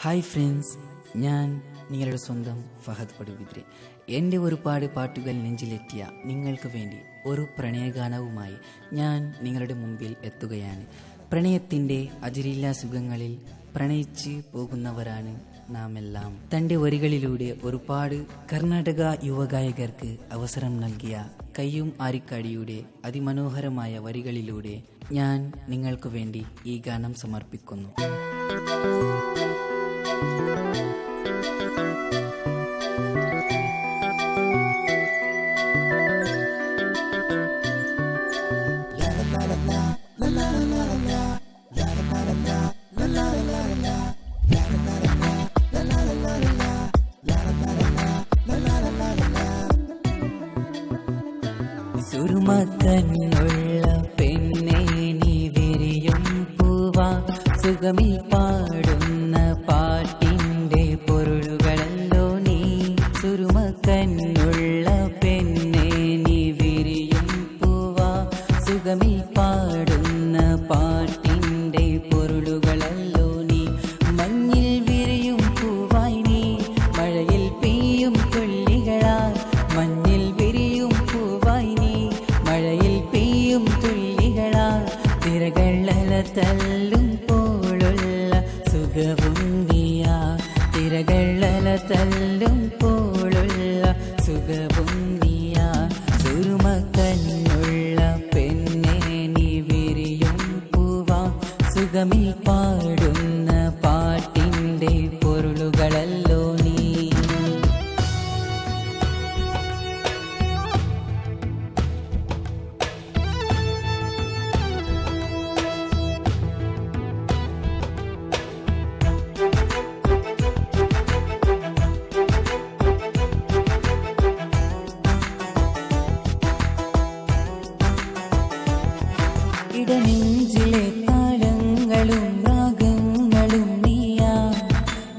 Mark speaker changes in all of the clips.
Speaker 1: Hi friends, ഞാൻ നിങ്ങളുടെ സ്വന്തം ഫഹദ് പടുവിദ്രെ. എൻ്റെ ഒരുപാട് പാട്ടുകൾ നെഞ്ചിലെത്തിയ നിങ്ങൾക്ക് വേണ്ടി ഒരു പ്രണയഗാനവുമായി ഞാൻ നിങ്ങളുടെ മുമ്പിൽ എത്തുകയാണ്. പ്രണയത്തിൻ്റെ അതിരില്ലാ സുഖങ്ങളിൽ പ്രണയിച്ച് പോകുന്നവരാണ് നാം എല്ലാം. തൻ്റെ വരികളിലൂടെ ഒരുപാട് കർണാടക യുവഗായകർക്ക് അവസരം നൽകിയ കയ്യൂം ആരിക്കാടിയുടെ അതിമനോഹരമായ വരികളിലൂടെ ഞാൻ നിങ്ങൾക്ക് വേണ്ടി ഈ ഗാനം സമർപ്പിക്കുന്നു. സുരുമക്കന്നുള്ള പെണ്ണേ നീ വിരിയും പൂവാ, സുഖമിൽ പാടുന്ന പാട്ടിൻ്റെ പൊരുളുകളല്ലോ നീ. സുരുമക്കന്നുള്ള പെണ്ണേ നീ വിരിയും പൂവാ, സുഖമിൽ പാടുന്ന പാട്ടിൻ്റെ പൊരുളുകളല്ലോ നീ. മഞ്ഞിൽ വിരിയും പൂവായി നീ, മഴയിൽ പെയ്യും തുള്ളികളാൽ. മഞ്ഞിൽ വിരിയും പൂവായി നീ, മഴയിൽ പെയ്യും തുള്ളികളാൽ. തിരകളല തല്ലും പോലുള്ള സുഖവും നീയാ, തിരകളല തല്ലും പോലുള്ള സുഖവും നീയാ. സുരുമക്കന്നുള്ള പെണ്ണേ നീ വിരിയും പൂവാ, സുഖമിൽ പാടുന്ന പാട്ടിൻ്റെ പൊരുളുകളല്ലോ നീ. ഇടനെഞ്ചിലെ താളങ്ങളും രാഗങ്ങളും നീയാ,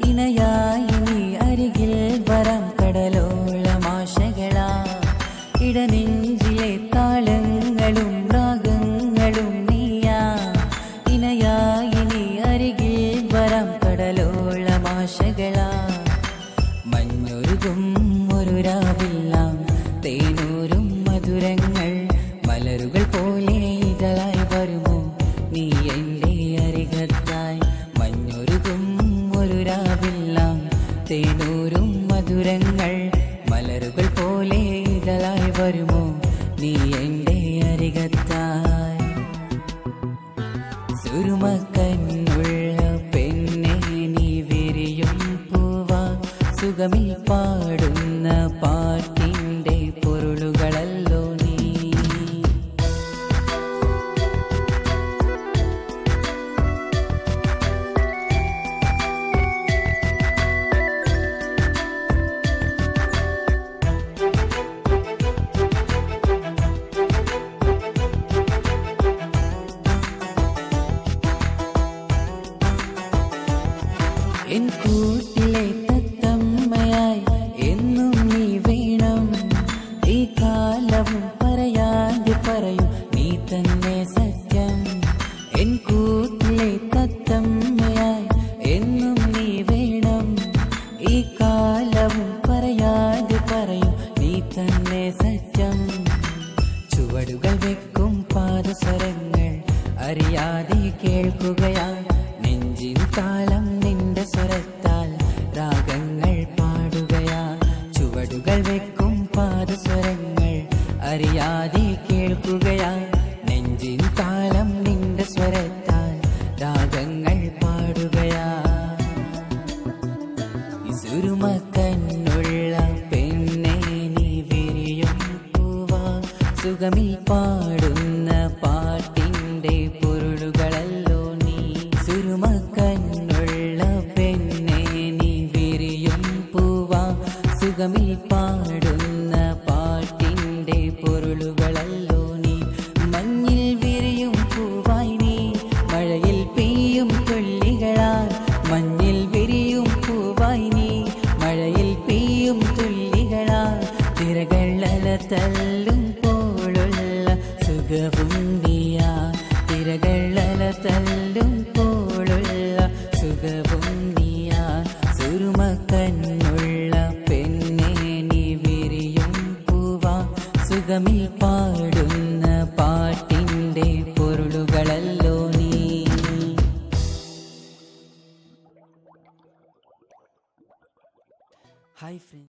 Speaker 1: ഇണയായി നീ അരികിൽ വരാം കടലോളമാശകളാ. ഇടനെഞ്ചിലെ താളങ്ങളും രാഗങ്ങളും നീയാ, ഇണയായി നീ അരികിൽ വരാം കടലോളമാശകളാ. മഞ്ഞൊരുകും ഒരു രാവില്ലാം തേനൂരും മധുരങ്ങൾ, മലരുകൾ പോലെ ഇതളായി വരുമോ നീ എൻ്റെ അരികത്തായി. മഞ്ഞൊരുകും ഒരു രാവില്ലാം തേനൂരും മധുരങ്ങൾ, മലരുകൾ പോലെ ഇതളായി വരുമോ നീ എൻ്റെ അരികത്തായി. സുരുമക്കന്നുള്ള പെണ്ണേ നീ വിരിയും പൂവാ, സുഖമിൽ പാടുന്ന പാട്ടിൻ്റെ പൊരുളുകളല്ലോ നീ. എൻ കൂട്ടിലെ തത്തമ്മയായി എന്നും നീ വേണം, ഈ കാലവും പറയാതെ പറയും നീ തന്നെ സത്യം. എൻ കൂട്ടിലെ തത്തമ്മയായി എന്നും നീ വേണം, ഈ കാലവും പറയാതെ പറയും നീ തന്നെ സത്യം. ചുവടുകൾ വെക്കും പാദസ്വരങ്ങൾ അറിയാതെ കേൾക്കുകയാ, നെഞ്ചിൻ താളം നിന്റെ സ്വരത്താൽ രാഗങ്ങൾ പാടുകയാ. ചുവടുകൾ വെക്കും പാദസ്വരങ്ങൾ അറിയാതെ കേൾക്കുകയാ, നെഞ്ചിൻ താളം നിന്റെ സ്വരത്താൽ രാഗങ്ങൾ പാടുകയാ. സുരുമക്കന്നുള്ള പെണ്ണേ നീ വിരിയും പൂവാ, സുഖമിൽ പാടുന്ന പാട്ടിൻ്റെ പൊരുളുകളല്ലോ നീ. സുരുമക്കന്നുള്ള പെണ്ണേ നീ വിരിയും പൂവാ, സുഖമിൽ പാടുന്ന പാട്ടിൻ്റെ പൊരുളുകളല്ലോ നീ. മഞ്ഞിൽ വിരിയും പൂവായി നീ, മഴയിൽ പെയ്യും തുള്ളികളാൽ. മഞ്ഞിൽ വിരിയും പൂവായി നീ, മഴയിൽ പെയ്യും തുള്ളികളാൽ. തിരകളല തല്ലും പോലുള്ള സുഖവും നീയാ, തിരകളല തല്ലും പോലുള്ള സുഖവും നീയാ. സ്വരമിൽ പാടുന്ന പാട്ടിൻ്റെ പൊരുളുകളല്ലോ നീ. Hi friends.